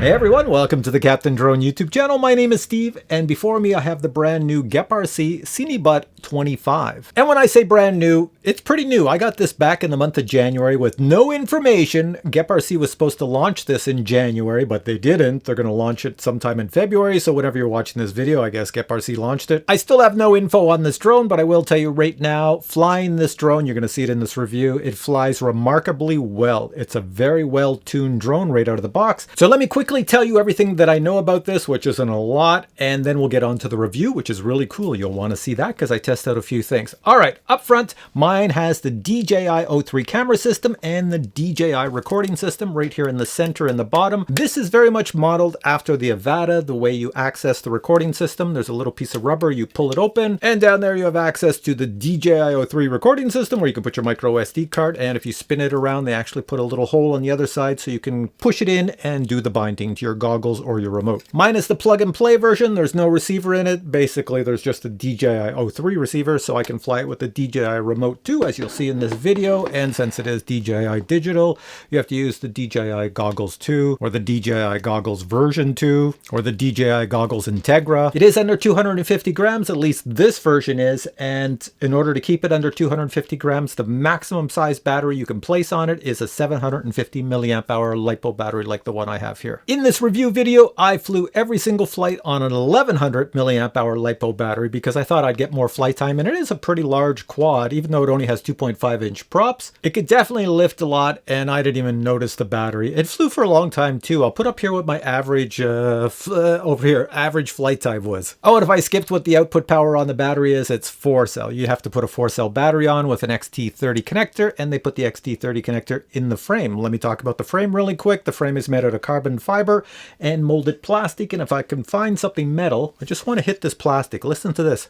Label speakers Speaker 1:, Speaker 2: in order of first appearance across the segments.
Speaker 1: Hey everyone, welcome to the Captain Drone YouTube channel. My name is Steve, and before me I have the brand new GEPRC Cinebot 25. And when I say brand new, it's pretty new. I got this back in the month of January with no information. GEPRC was supposed to launch this in January, but they didn't. They're going to launch it sometime in February, so whenever you're watching this video, I guess GEPRC launched it. I still have no info on this drone, but I will tell you right now, flying this drone, you're going to see it in this review, it flies remarkably well. It's a very well-tuned drone right out of the box. So let me quickly tell you everything that I know about this, which isn't a lot, and then we'll get on to the review, which is really cool. You'll want to see that because I test out a few things. All right, up front, mine has the DJI O3 camera system and the DJI recording system right here in the center in the bottom. This is very much modeled after the Avata, the way you access the recording system. There's a little piece of rubber, you pull it open, and down there you have access to the DJI O3 recording system where you can put your micro SD card, and if you spin it around, they actually put a little hole on the other side so you can push it in and do the binding to your goggles or your remote. Mine is the plug and play version. There's no receiver in it. Basically, there's just a DJI O3 receiver, so I can fly it with the DJI remote too, as you'll see in this video. And since it is DJI digital, you have to use the DJI goggles 2, or the DJI goggles version 2, or the DJI goggles Integra. It is under 250 grams, at least this version is, and in order to keep it under 250 grams, the maximum size battery you can place on it is a 750 milliamp hour LiPo battery like the one I have here. In this review video, I flew every single flight on an 1100 milliamp hour LiPo battery because I thought I'd get more flight time, and it is a pretty large quad, even though it only has 2.5-inch props. It could definitely lift a lot, and I didn't even notice the battery. It flew for a long time too. I'll put up here what my average, over here, average flight time was. Oh, and if I skipped what the output power on the battery is, it's 4-cell. You have to put a 4-cell battery on with an XT30 connector, and they put the XT30 connector in the frame. Let me talk about the frame really quick. The frame is made out of carbon fiber and molded plastic, and if I can find something metal, I just want to hit this plastic. Listen to this.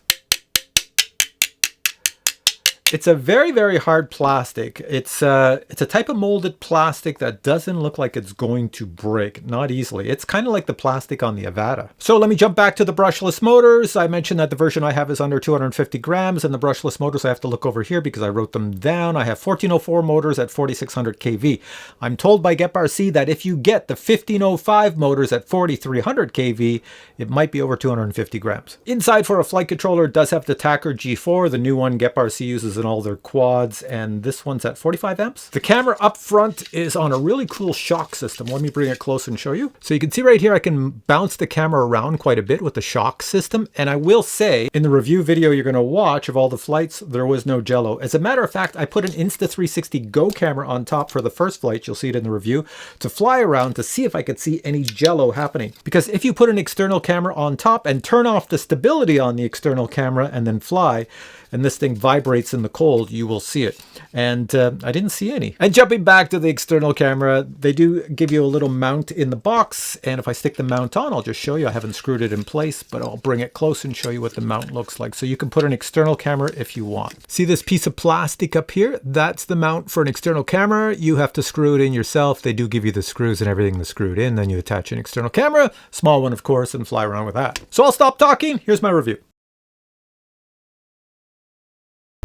Speaker 1: It's a very, very hard plastic. It's a type of molded plastic that doesn't look like it's going to break, not easily. It's kind of like the plastic on the Avata. So let me jump back to the brushless motors. I mentioned that the version I have is under 250 grams, and the brushless motors I have to look over here because I wrote them down. I have 1404 motors at 4600 kV. I'm told by GEPRC that if you get the 1505 motors at 4300 kV, it might be over 250 grams. Inside for a flight controller, it does have the Tacker G4, the new one GEPRC uses in all their quads, and this one's at 45 amps. The camera up front is on a really cool shock system. Let me bring it close and show you. So you can see right here I can bounce the camera around quite a bit with the shock system, and I will say in the review video you're going to watch of all the flights, there was no jello. As a matter of fact, I put an Insta360 Go camera on top for the first flight, you'll see it in the review, to fly around to see if I could see any jello happening. Because if you put an external camera on top and turn off the stability on the external camera and then fly, and this thing vibrates in the cold, you will see it. And I didn't see any. And jumping back to the external camera, they do give you a little mount in the box, and if I stick the mount on, I'll just show you. I haven't screwed it in place, but I'll bring it close and show you what the mount looks like. So you can put an external camera if you want. See this piece of plastic up here? That's the mount for an external camera. You have to screw it in yourself. They do give you the screws and everything that's screwed in. Then you attach an external camera, small one of course, and fly around with that. So I'll stop talking. Here's my review.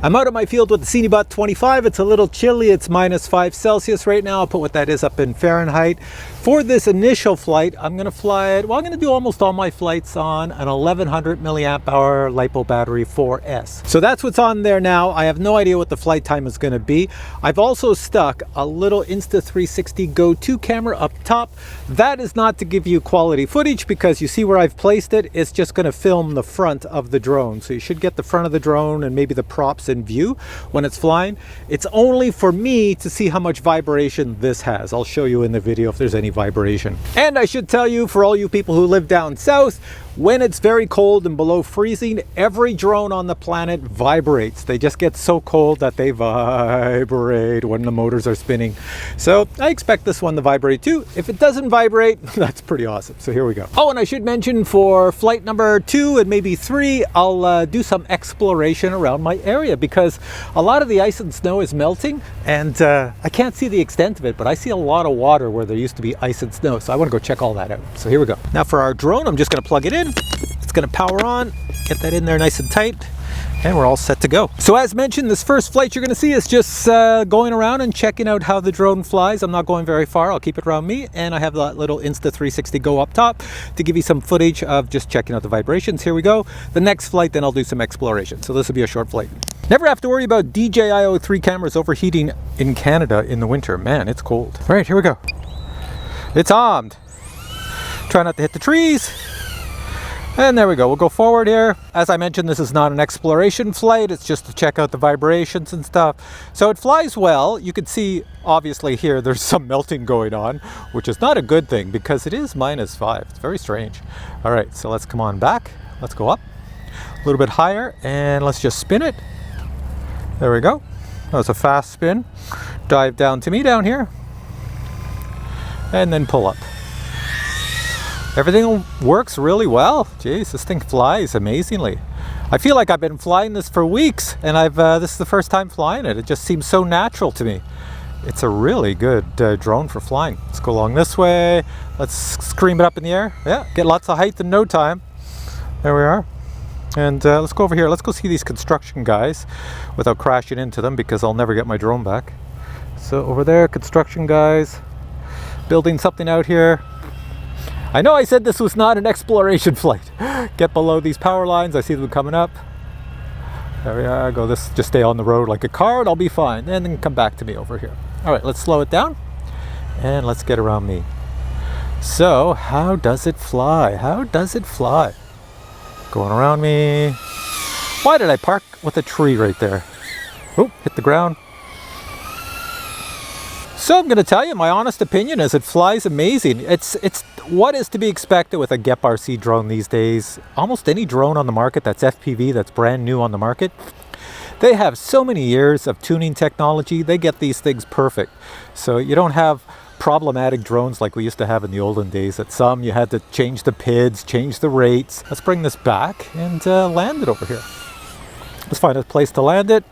Speaker 1: I'm out of my field with the Cinebot 25. It's a little chilly. It's -5 right now. I'll put what that is up in Fahrenheit. For this initial flight, I'm going to fly it. Well, I'm going to do almost all my flights on an 1100 milliamp hour LiPo battery 4S. So that's what's on there now. I have no idea what the flight time is going to be. I've also stuck a little Insta360 Go 2 camera up top. That is not to give you quality footage because you see where I've placed it. It's just going to film the front of the drone. So you should get the front of the drone and maybe the props in view when it's flying. It's only for me to see how much vibration this has. I'll show you in the video if there's any vibration. And I should tell you, for all you people who live down south, when it's very cold and below freezing, every drone on the planet vibrates. They just get so cold that they vibrate when the motors are spinning. So I expect this one to vibrate too. If it doesn't vibrate, that's pretty awesome. So here we go. Oh, and I should mention for flight number 2 and maybe 3, I'll do some exploration around my area because a lot of the ice and snow is melting, and I can't see the extent of it, but I see a lot of water where there used to be ice and snow. So I want to go check all that out. So here we go. Now for our drone, I'm just going to plug it in. It's going to power on, get that in there nice and tight. And we're all set to go. So as mentioned, this first flight you're going to see is just going around and checking out how the drone flies. I'm not going very far. I'll keep it around me. And I have that little Insta360 Go up top to give you some footage of just checking out the vibrations. Here we go. The next flight, then I'll do some exploration. So this will be a short flight. Never have to worry about DJI-03 cameras overheating in Canada in the winter. Man, it's cold. All right, here we go. It's armed. Try not to hit the trees. And there we go. We'll go forward here. As I mentioned, this is not an exploration flight. It's just to check out the vibrations and stuff. So it flies well. You can see, obviously, here there's some melting going on, which is not a good thing because it is -5. It's very strange. All right, so let's come on back. Let's go up a little bit higher and let's just spin it. There we go. That was a fast spin. Dive down to me down here. And then pull up. Everything works really well. Jeez, this thing flies amazingly. I feel like I've been flying this for weeks, and this is the first time flying it. It just seems so natural to me. It's a really good drone for flying. Let's go along this way. Let's scream it up in the air. Yeah, get lots of height in no time. There we are. And let's go over here. Let's go see these construction guys without crashing into them because I'll never get my drone back. So over there, construction guys building something out here. I know I said this was not an exploration flight. Get below these power lines. I see them coming up. There we are. Go this. Just stay on the road like a car and I'll be fine. And then come back to me over here. All right, let's slow it down and let's get around me. So how does it fly? How does it fly? Going around me. Why did I park with a tree right there? Oh, hit the ground. So I'm going to tell you, my honest opinion is it flies amazing. It's what is to be expected with a GEPRC drone these days. Almost any drone on the market that's FPV, that's brand new on the market, they have so many years of tuning technology. They get these things perfect. So you don't have problematic drones like we used to have in the olden days. At some you had to change the PIDs, change the rates. Let's bring this back and land it over here. Let's find a place to land it.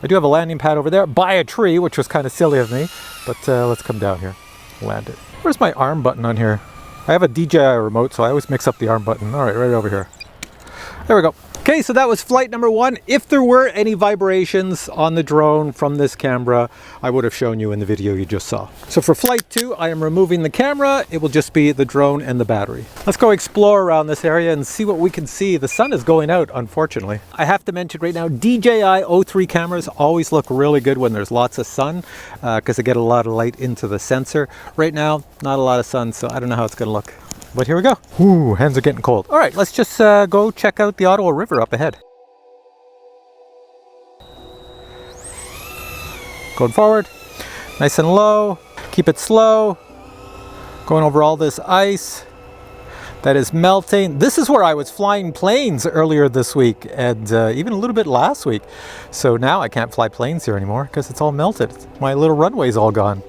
Speaker 1: I do have a landing pad over there by a tree, which was kind of silly of me, but let's come down here, land it. Where's my arm button on here? I have a DJI remote, so I always mix up the arm button. All right, right over here. There we go. Okay, so that was flight number 1. If there were any vibrations on the drone from this camera, I would have shown you in the video you just saw. So for flight 2, I am removing the camera. It will just be the drone and the battery. Let's go explore around this area and see what we can see. The sun is going out, unfortunately. I have to mention right now, DJI-03 cameras always look really good when there's lots of sun because they get a lot of light into the sensor. Right now, not a lot of sun, so I don't know how it's going to look. But here we go. Ooh, hands are getting cold. All right, let's just go check out the Ottawa River up ahead. Going forward, nice and low. Keep it slow. Going over all this ice that is melting. This is where I was flying planes earlier this week and even a little bit last week. So now I can't fly planes here anymore because it's all melted. My little runway's all gone.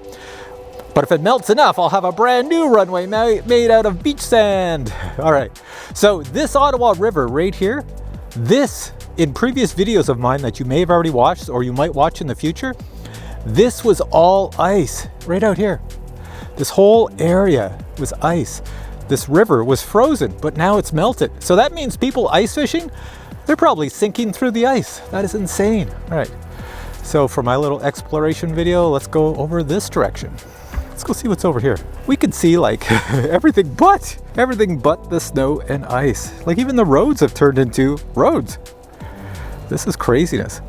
Speaker 1: But if it melts enough, I'll have a brand new runway made out of beach sand. All right, so this Ottawa River right here, this, in previous videos of mine that you may have already watched or you might watch in the future, this was all ice right out here. This whole area was ice. This river was frozen, but now it's melted. So that means people ice fishing, they're probably sinking through the ice. That is insane. All right, so for my little exploration video, let's go over this direction. Let's go see what's over here. We can see like everything but the snow and ice. Like even the roads have turned into roads. This is craziness.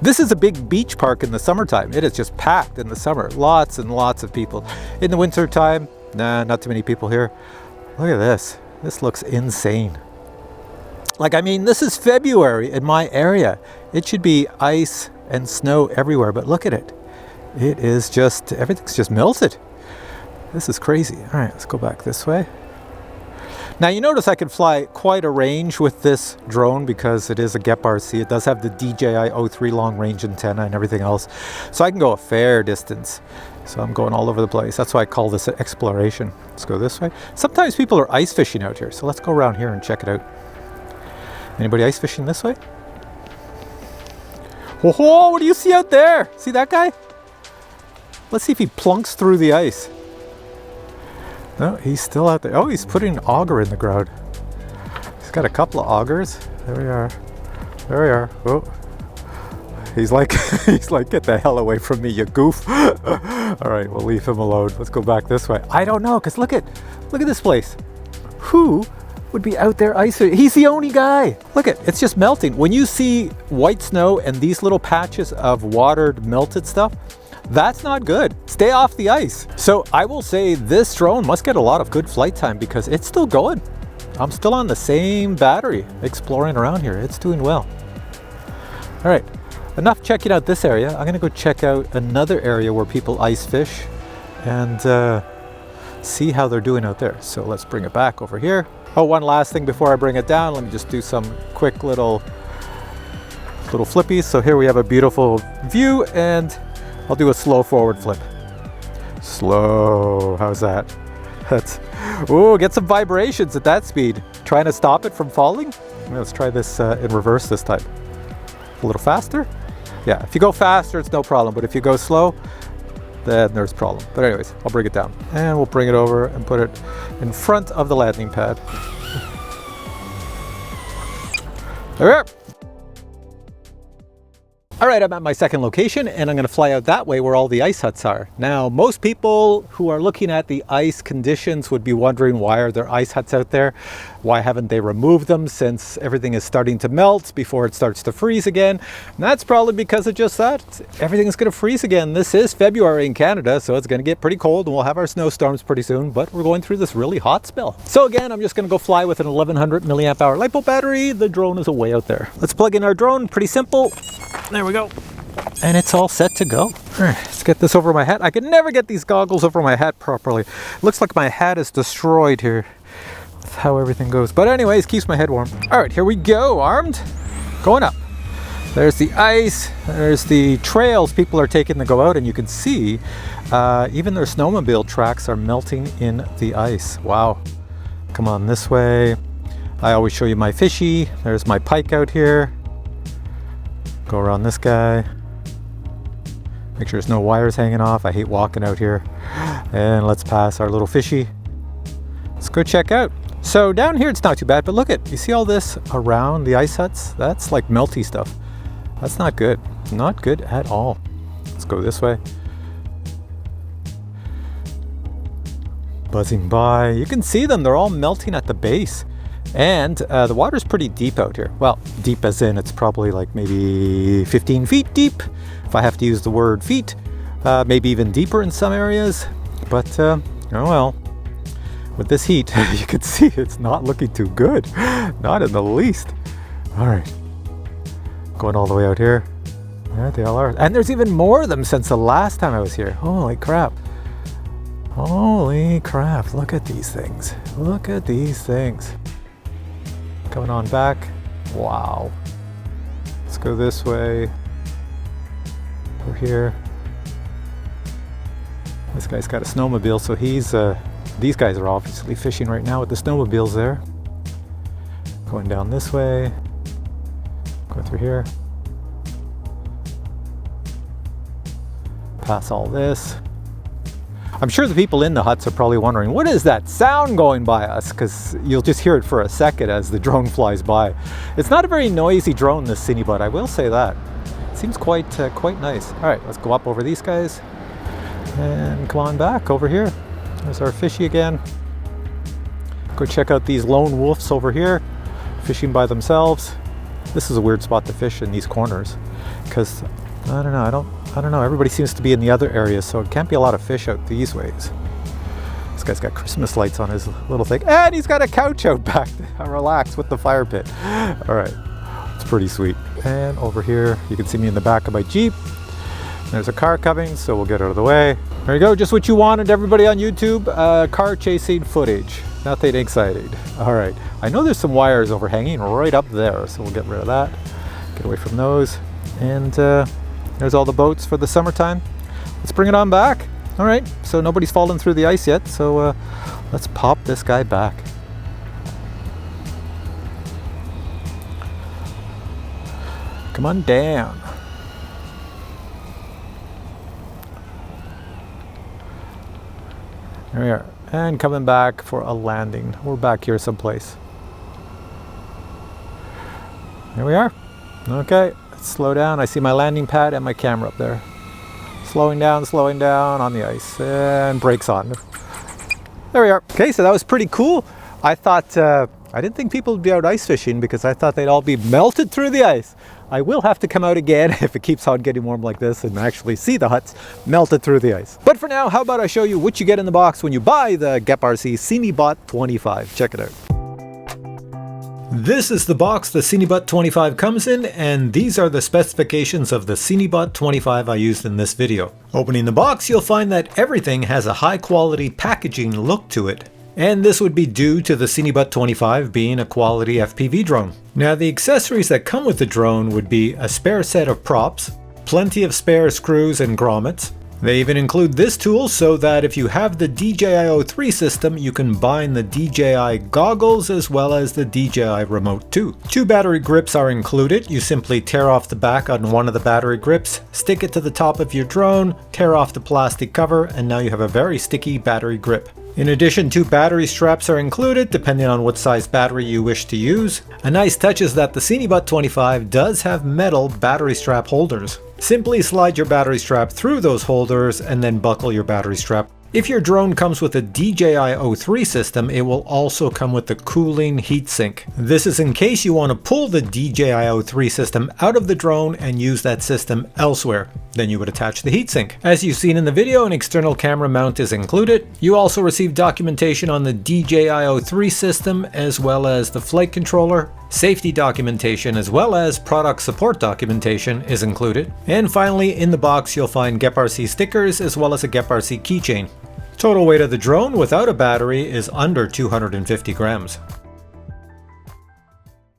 Speaker 1: This is a big beach park in the summertime. It is just packed in the summer. Lots and lots of people. In the winter time, nah, not too many people here. Look at this. This looks insane. Like, I mean, this is February in my area. It should be ice and snow everywhere, but look at it. It is just, everything's just melted. This is crazy. All right, let's go back this way. Now you notice I can fly quite a range with this drone because it is a GEPRC. It does have the DJI-03 long range antenna and everything else. So I can go a fair distance. So I'm going all over the place. That's why I call this an exploration. Let's go this way. Sometimes people are ice fishing out here. So let's go around here and check it out. Anybody ice fishing this way? Whoa, what do you see out there? See that guy? Let's see if he plunks through the ice. No, he's still out there. Oh, he's putting an auger in the ground. He's got a couple of augers. There we are. There we are. Oh. He's like, he's like, get the hell away from me, you goof. All right, we'll leave him alone. Let's go back this way. I don't know, because look at this place. Who would be out there ice fishing? He's the only guy. Look at, it's just melting. When you see white snow and these little patches of watered, melted stuff, that's not good. Stay off the ice. So I will say this drone must get a lot of good flight time because it's still going. I'm still on the same battery exploring around here. It's doing well. All right. Enough checking out this area. I'm gonna go check out another area where people ice fish and see how they're doing out there. So let's bring it back over here. Oh, one last thing before I bring it down, let me just do some quick little flippies. So here we have a beautiful view and I'll do a slow forward flip. Slow, how's that? That's, oh, get some vibrations at that speed. Trying to stop it from falling? Let's try this in reverse this time. A little faster. Yeah, if you go faster, it's no problem. But if you go slow, then there's a problem. But anyways, I'll bring it down. And we'll bring it over and put it in front of the landing pad. There we are. All right, I'm at my second location and I'm gonna fly out that way where all the ice huts are. Now, most people who are looking at the ice conditions would be wondering, why are there ice huts out there? Why haven't they removed them since everything is starting to melt before it starts to freeze again? And that's probably because of just that. Everything's gonna freeze again. This is February in Canada, so it's gonna get pretty cold and we'll have our snowstorms pretty soon, but we're going through this really hot spell. So again, I'm just gonna go fly with an 1100 milliamp hour LiPo battery. The drone is away out there. Let's plug in our drone, pretty simple. There we go. And it's all set to go. All right, let's get this over my hat. I can never get these goggles over my hat properly. Looks like my hat is destroyed here. That's how everything goes. But anyways, keeps my head warm. All right, here we go. Armed, going up. There's the ice. There's the trails people are taking to go out. And you can see even their snowmobile tracks are melting in the ice. Wow. Come on this way. I always show you my fishy. There's my pike out here. Go around this guy. Make sure there's no wires hanging off. I hate walking out here. And let's pass our little fishy. Let's go check out. So down here it's not too bad, but look at, you see all this around the ice huts? That's like melty stuff. That's not good. Not good at all. Let's go this way. Buzzing by. You can see them. They're all melting at the base. And the water's pretty deep out here. Well, deep as in it's probably like maybe 15 feet deep, if I have to use the word feet. Maybe even deeper in some areas. But, oh well, with this heat, you can see it's not looking too good. Not in the least. All right. Going all the way out here. There they all are. And there's even more of them since the last time I was here. Holy crap. Holy crap. Look at these things. Look at these things. Coming on back. Wow. Let's go this way. Over here. This guy's got a snowmobile, so he's these guys are obviously fishing right now with the snowmobiles there. Going down this way. Go through here. Pass all this. I'm sure the people in the huts are probably wondering, what is that sound going by us? Because you'll just hear it for a second as the drone flies by. It's not a very noisy drone, this Cinebot, I will say that. It seems quite nice. All right, let's go up over these guys and come on back over here. There's our fishy again. Go check out these lone wolves over here, fishing by themselves. This is a weird spot to fish in these corners because I don't know. Everybody seems to be in the other areas, so it can't be a lot of fish out these ways. This guy's got Christmas lights on his little thing, and he's got a couch out back to relax with the fire pit. All right, it's pretty sweet. And over here, you can see me in the back of my Jeep. There's a car coming, so we'll get out of the way. There you go, just what you wanted, everybody on YouTube. Car chasing footage, nothing exciting. All right, I know there's some wires overhanging right up there, so we'll get rid of that. Get away from those. And there's all the boats for the summertime. Let's bring it on back. All right, so nobody's fallen through the ice yet, so let's pop this guy back. Come on down. There we are. And coming back for a landing. We're back here someplace. Here we are. Okay, let's slow down. I see my landing pad and my camera up there. Slowing down on the ice, and brakes on. There we are. Okay, so that was pretty cool. I thought, I didn't think people would be out ice fishing because I thought they'd all be melted through the ice. I will have to come out again if it keeps on getting warm like this and actually see the huts melted through the ice. But for now, how about I show you what you get in the box when you buy the GEPRC Cinebot 25. Check it out. This is the box the Cinebot 25 comes in, and these are the specifications of the Cinebot 25 I used in this video. Opening the box, you'll find that everything has a high quality packaging look to it. And this would be due to the Cinebot 25 being a quality FPV drone. Now the accessories that come with the drone would be a spare set of props, plenty of spare screws and grommets. They even include this tool so that if you have the DJI-03 system, you can bind the DJI goggles as well as the DJI remote too. 2 battery grips are included. You simply tear off the back on one of the battery grips, stick it to the top of your drone, tear off the plastic cover, and now you have a very sticky battery grip. In addition, 2 battery straps are included depending on what size battery you wish to use. A nice touch is that the Cinebot 25 does have metal battery strap holders. Simply slide your battery strap through those holders and then buckle your battery strap. If your drone comes with a DJI-03 system, it will also come with the cooling heatsink. This is in case you want to pull the DJI-03 system out of the drone and use that system elsewhere. Then you would attach the heatsink. As you've seen in the video, an external camera mount is included. You also receive documentation on the DJI-03 system as well as the flight controller. Safety documentation as well as product support documentation is included. And finally, in the box you'll find GEPRC stickers as well as a GEPRC keychain. Total weight of the drone without a battery is under 250 grams.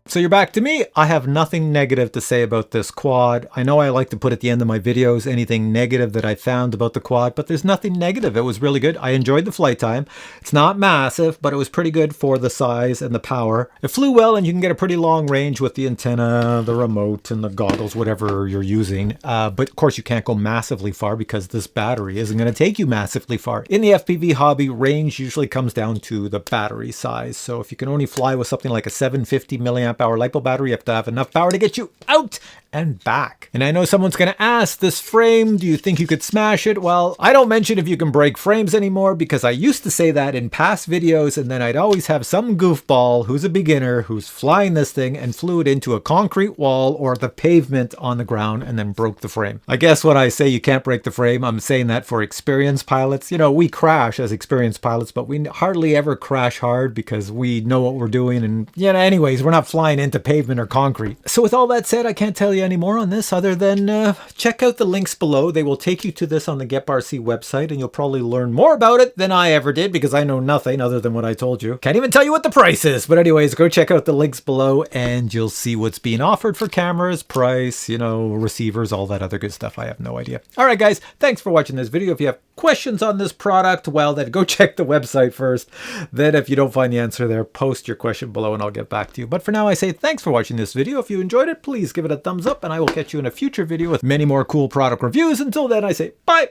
Speaker 1: So you're back to me. I have nothing negative to say about this quad. I know I like to put at the end of my videos anything negative that I found about the quad, but there's nothing negative. It was really good. I enjoyed the flight time. It's not massive, but it was pretty good for the size and the power. It flew well, and you can get a pretty long range with the antenna, the remote, and the goggles, whatever you're using. But of course, you can't go massively far because this battery isn't going to take you massively far. In the FPV hobby, range usually comes down to the battery size. So if you can only fly with something like a 750 milliamp hour LiPo battery, you have to have enough power to get you out and back. And I know someone's going to ask, this frame, do you think you could smash it? Well, I don't mention if you can break frames anymore because I used to say that in past videos, and then I'd always have some goofball who's a beginner who's flying this thing and flew it into a concrete wall or the pavement on the ground and then broke the frame. I guess when I say you can't break the frame, I'm saying that for experienced pilots. You know, we crash as experienced pilots, but we hardly ever crash hard because we know what we're doing, and anyways, we're not flying into pavement or concrete. So with all that said, I can't tell you any more on this other than check out the links below. They will take you to this on the GEPRC website, and you'll probably learn more about it than I ever did because I know nothing other than what I told you. Can't even tell you what the price is. But anyways, go check out the links below and you'll see what's being offered for cameras, price, receivers, all that other good stuff. I have no idea. All right, guys, thanks for watching this video. If you have questions on this product, well, then go check the website first. Then if you don't find the answer there, post your question below and I'll get back to you. But for now, I say thanks for watching this video. If you enjoyed it, please give it a thumbs up and I will catch you in a future video with many more cool product reviews. Until then, I say bye.